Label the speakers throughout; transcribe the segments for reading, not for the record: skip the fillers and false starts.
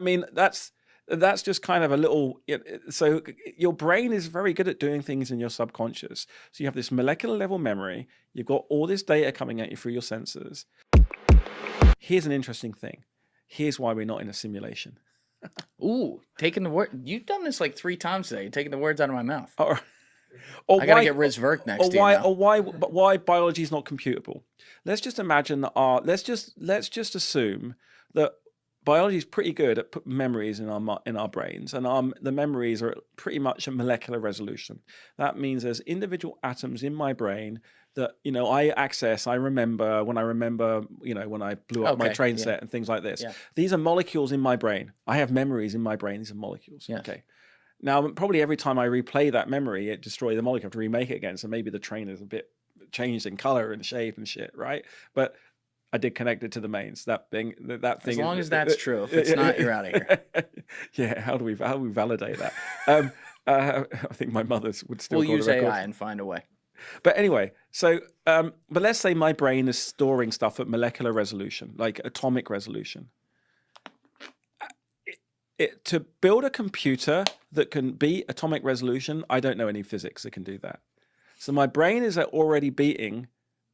Speaker 1: I mean, that's just kind of a little. So your brain is very good at doing things in your subconscious. So you have this molecular level memory. You've got all this data coming at you through your sensors. Here's an interesting thing. Here's why we're not in a simulation.
Speaker 2: Ooh, taking the word. You've done this like 3 times today. You're taking the words out of my mouth.
Speaker 1: Or
Speaker 2: I gotta get Riz Verk next to you now.
Speaker 1: But why biology is not computable? Let's just imagine that let's just assume that biology is pretty good at putting memories in our brains, and the memories are pretty much a molecular resolution. That means there's individual atoms in my brain that I remember when when I blew up my train set and things like this.
Speaker 2: Yeah.
Speaker 1: These are molecules in my brain. I have memories in my brain. These are molecules.
Speaker 2: Yes.
Speaker 1: Okay. Now, probably every time I replay that memory, it destroys the molecule. I have to remake it again. So maybe the train is a bit changed in color and shape and shit, right? But I did connect it to the mains. That thing.
Speaker 2: As long as that's true. If it's not, you're out of here.
Speaker 1: Yeah. How do we validate that? I think my mother's would still.
Speaker 2: We'll
Speaker 1: call
Speaker 2: use
Speaker 1: the record.
Speaker 2: AI and find a way.
Speaker 1: But anyway, so but let's say my brain is storing stuff at molecular resolution, like atomic resolution. To build a computer that can beat atomic resolution, I don't know any physics that can do that. So my brain is already beating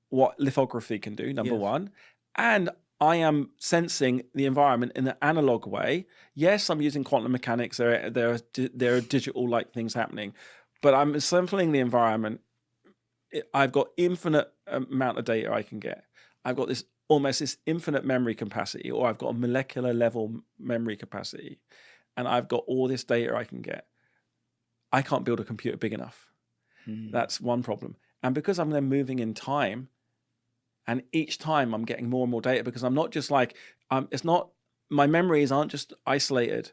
Speaker 1: what lithography can do, number one. And I am sensing the environment in an analog way. Yes, I'm using quantum mechanics. There are digital-like things happening. But I'm sampling the environment. I've got infinite amount of data I can get. I've got almost this infinite memory capacity, or I've got a molecular level memory capacity, and I've got all this data I can get. I can't build a computer big enough. That's one problem. And because I'm then moving in time, and each time I'm getting more and more data, because I'm not just like, my memories aren't just isolated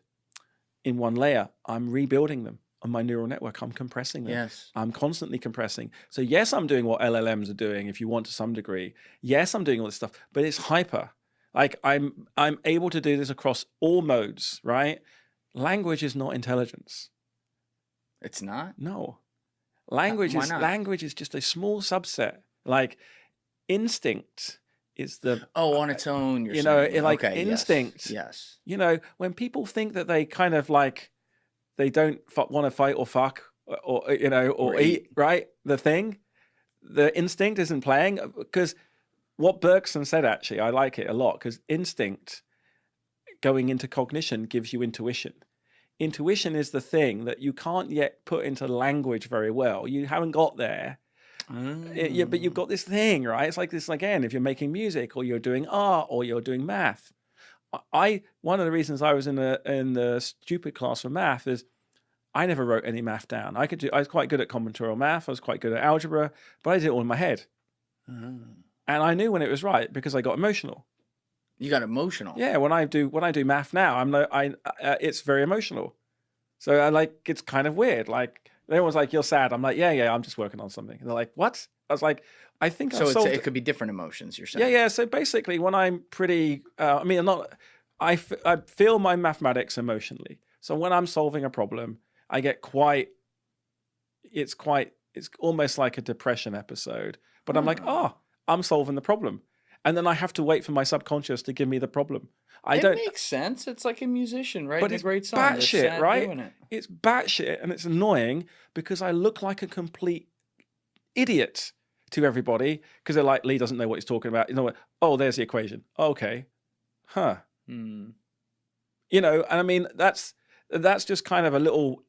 Speaker 1: in one layer. I'm rebuilding them on my neural network. I'm compressing them.
Speaker 2: Yes.
Speaker 1: I'm constantly compressing. So yes, I'm doing what LLMs are doing, if you want, to some degree. Yes, I'm doing all this stuff, but it's hyper. Like I'm able to do this across all modes, right? Language is not intelligence.
Speaker 2: It's not?
Speaker 1: No.
Speaker 2: Why not?
Speaker 1: Language is just a small subset. Like instinct is the
Speaker 2: on its own. You're saying.
Speaker 1: like instinct.
Speaker 2: Yes.
Speaker 1: When people think that they kind of like, they don't want to fight or fuck or eat, right? The instinct isn't playing, because what Bergson said, actually, I like it a lot, because instinct going into cognition gives you intuition. Intuition is the thing that you can't yet put into language very well. You haven't got there. But you've got this thing, right? It's like this, again, if you're making music or you're doing art or you're doing math. One of the reasons I was in the stupid class for math is I never wrote any math down. I was quite good at combinatorial math. I was quite good at algebra, but I did it all in my head. And I knew when it was right because I got emotional.
Speaker 2: You got emotional.
Speaker 1: Yeah, when I do math now, it's very emotional. So it's kind of weird. Like everyone's like, "You're sad." I'm like, "Yeah, I'm just working on something." And they're like, "What?" I was like, "I think I've solved it."
Speaker 2: It could be different emotions. You're saying.
Speaker 1: Yeah. So basically, when I'm pretty, I feel my mathematics emotionally. So when I'm solving a problem, I get it's almost like a depression episode. But I'm like, I'm solving the problem. And then I have to wait for my subconscious to give me the problem.
Speaker 2: It makes sense. It's like a musician writing a great song.
Speaker 1: But it's batshit, right?
Speaker 2: Doing it.
Speaker 1: It's batshit, and it's annoying because I look like a complete idiot to everybody, because they're like, Lee doesn't know what he's talking about. You know what? Oh, there's the equation. Okay. Huh. And I mean, that's just kind of a little.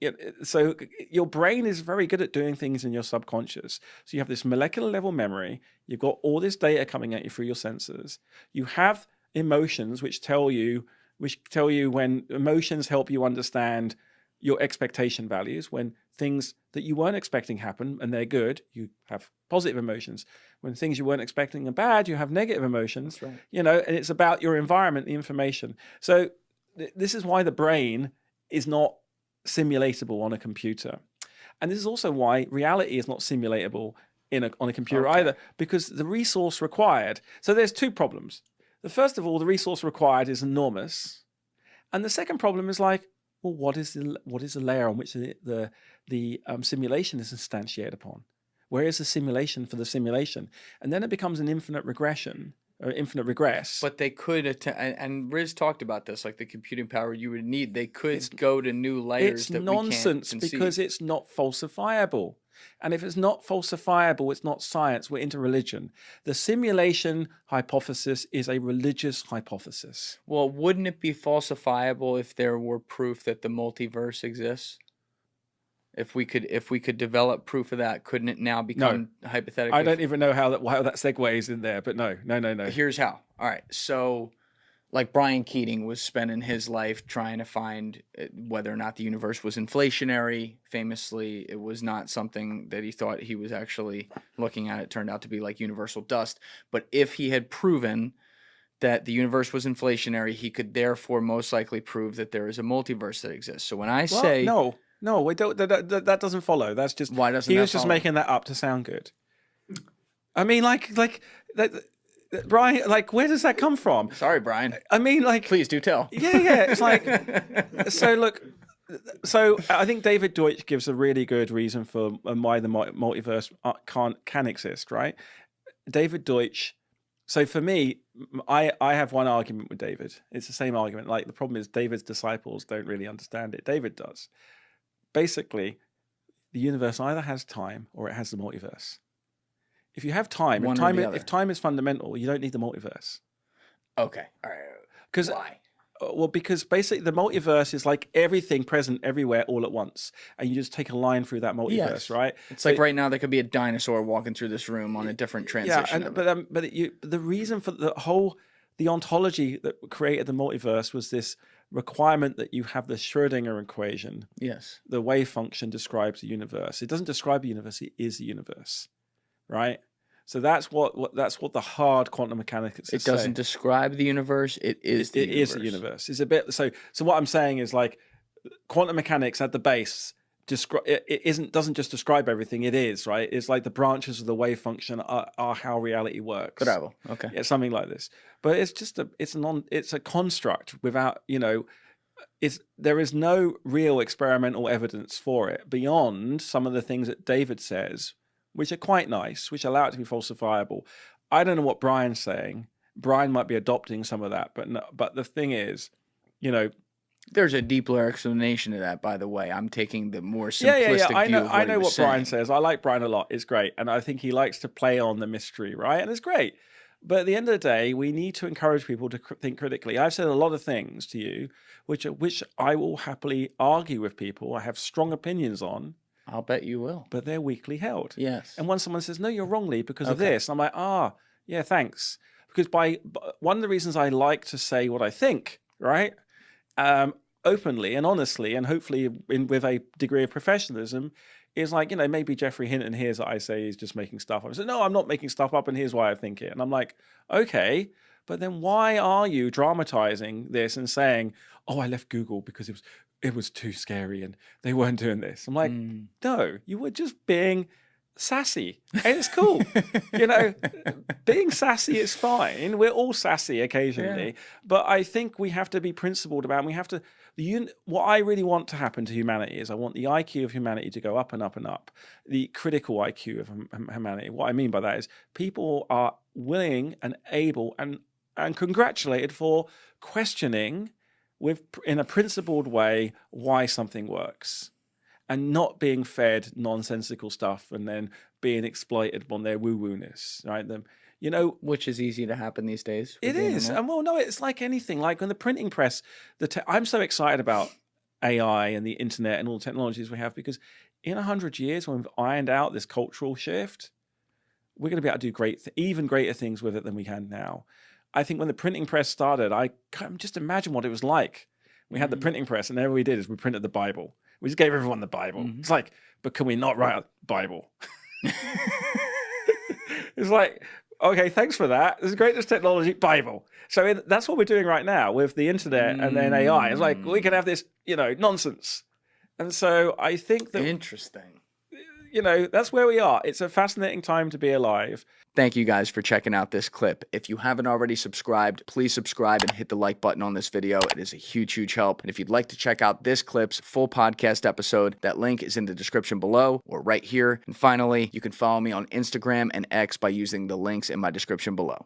Speaker 1: So your brain is very good at doing things in your subconscious. So you have this molecular level memory. You've got all this data coming at you through your sensors. You have emotions which tell you when emotions help you understand your expectation values. When things that you weren't expecting happen and they're good, you have positive emotions. When things you weren't expecting are bad, you have negative emotions.
Speaker 2: That's right.
Speaker 1: And it's about your environment, the information. So this is why the brain is not simulatable on a computer. And this is also why reality is not simulatable on a computer either, because the resource required. So there's two problems. First of all, the resource required is enormous. And the second problem is like, well, what is the layer on which the simulation is instantiated upon? Where is the simulation for the simulation? And then it becomes an infinite regression. infinite regress.
Speaker 2: But they could and Riz talked about this, like the computing power you would need. They could go to new layers that we can't
Speaker 1: nonsense because it's not falsifiable. And if it's not falsifiable, it's not science. We're into religion. The simulation hypothesis is a religious hypothesis.
Speaker 2: Well, wouldn't it be falsifiable if there were proof that the multiverse exists? If we could develop proof of that, couldn't it now become hypothetically?
Speaker 1: I don't even know how that segues in there, but no.
Speaker 2: Here's how. All right, so like Brian Keating was spending his life trying to find whether or not the universe was inflationary. Famously, it was not something that he thought he was actually looking at. It turned out to be like universal dust. But if he had proven that the universe was inflationary, he could therefore most likely prove that there is a multiverse that exists. So when I say
Speaker 1: no, we don't. That doesn't follow. That's just
Speaker 2: why doesn't
Speaker 1: he
Speaker 2: that
Speaker 1: was just
Speaker 2: follow?
Speaker 1: making that up to sound good. I mean, like that, Brian. Like, where does that come from?
Speaker 2: Sorry, Brian.
Speaker 1: I mean, like,
Speaker 2: Please do tell.
Speaker 1: Yeah. It's like so. Look, so I think David Deutsch gives a really good reason for why the multiverse can exist. Right, David Deutsch. So for me, I have one argument with David. It's the same argument. Like, the problem is David's disciples don't really understand it. David does. Basically, the universe either has time or it has the multiverse. If you have time, if time is fundamental, you don't need the multiverse.
Speaker 2: Okay, all right. Why?
Speaker 1: Well, because basically the multiverse is like everything present everywhere all at once, and you just take a line through that multiverse, right?
Speaker 2: It's like right now there could be a dinosaur walking through this room on a different transition.
Speaker 1: Yeah, but the reason for the ontology that created the multiverse was this requirement that you have the Schrödinger equation.
Speaker 2: Yes.
Speaker 1: The wave function describes the universe. It doesn't describe the universe, it is the universe. Right? So that's what the hard quantum mechanics
Speaker 2: It doesn't describe the universe, it is the universe.
Speaker 1: It is the universe. It's a bit so what I'm saying is, like, quantum mechanics at the base doesn't just describe everything, it is, right? It's like the branches of the wave function are how reality works.
Speaker 2: Bravo. Okay.
Speaker 1: Yeah, something like this. But it's just it's a construct without, there is no real experimental evidence for it beyond some of the things that David says, which are quite nice, which allow it to be falsifiable. I don't know what Brian's saying. Brian might be adopting some of that, but the thing is,
Speaker 2: there's a deeper explanation of that, by the way. I'm taking the more simplistic view of what
Speaker 1: I know what
Speaker 2: saying.
Speaker 1: Brian says. I like Brian a lot. It's great. And I think he likes to play on the mystery, right? And it's great. But at the end of the day, we need to encourage people to think critically. I've said a lot of things to you, which I will happily argue with people. I have strong opinions on.
Speaker 2: I'll bet you will.
Speaker 1: But they're weakly held.
Speaker 2: Yes.
Speaker 1: And when someone says, no, you're wrongly because of this, I'm like, yeah, thanks. Because one of the reasons I like to say what I think, right? Openly and honestly, and hopefully with a degree of professionalism, is like, maybe Jeffrey Hinton hears that I say he's just making stuff up. I say, no, I'm not making stuff up, and here's why I think it. And I'm like, okay, but then why are you dramatizing this and saying, oh, I left Google because it was too scary and they weren't doing this? I'm like, no, you were just being sassy, and it's cool. Being sassy is fine. We're all sassy occasionally, but I think we have to be principled about it. We have to. What I really want to happen to humanity is I want the IQ of humanity to go up and up and up. The critical IQ of humanity. What I mean by that is people are willing and able and congratulated for questioning in a principled way why something works, and not being fed nonsensical stuff and then being exploited on their woo-woo-ness, right?
Speaker 2: Which is easy to happen these days.
Speaker 1: It is. And no, it's like anything. Like when the printing press, I'm so excited about AI and the internet and all the technologies we have, because in 100 years, when we've ironed out this cultural shift, we're going to be able to do even greater things with it than we can now. I think when the printing press started, I can't just imagine what it was like. We had the printing press, and all we did is we printed the Bible. We just gave everyone the Bible. It's like, but can we not write a Bible? It's like, okay, thanks for that. This is greatest technology, Bible. So that's what we're doing right now with the internet and then AI. It's like, we can have this, nonsense. And so I think that...
Speaker 2: Interesting.
Speaker 1: That's where we are. It's a fascinating time to be alive.
Speaker 2: Thank you guys for checking out this clip. If you haven't already subscribed, please subscribe and hit the like button on this video. It is a huge, huge help. And if you'd like to check out this clip's full podcast episode, that link is in the description below or right here. And finally, you can follow me on Instagram and X by using the links in my description below.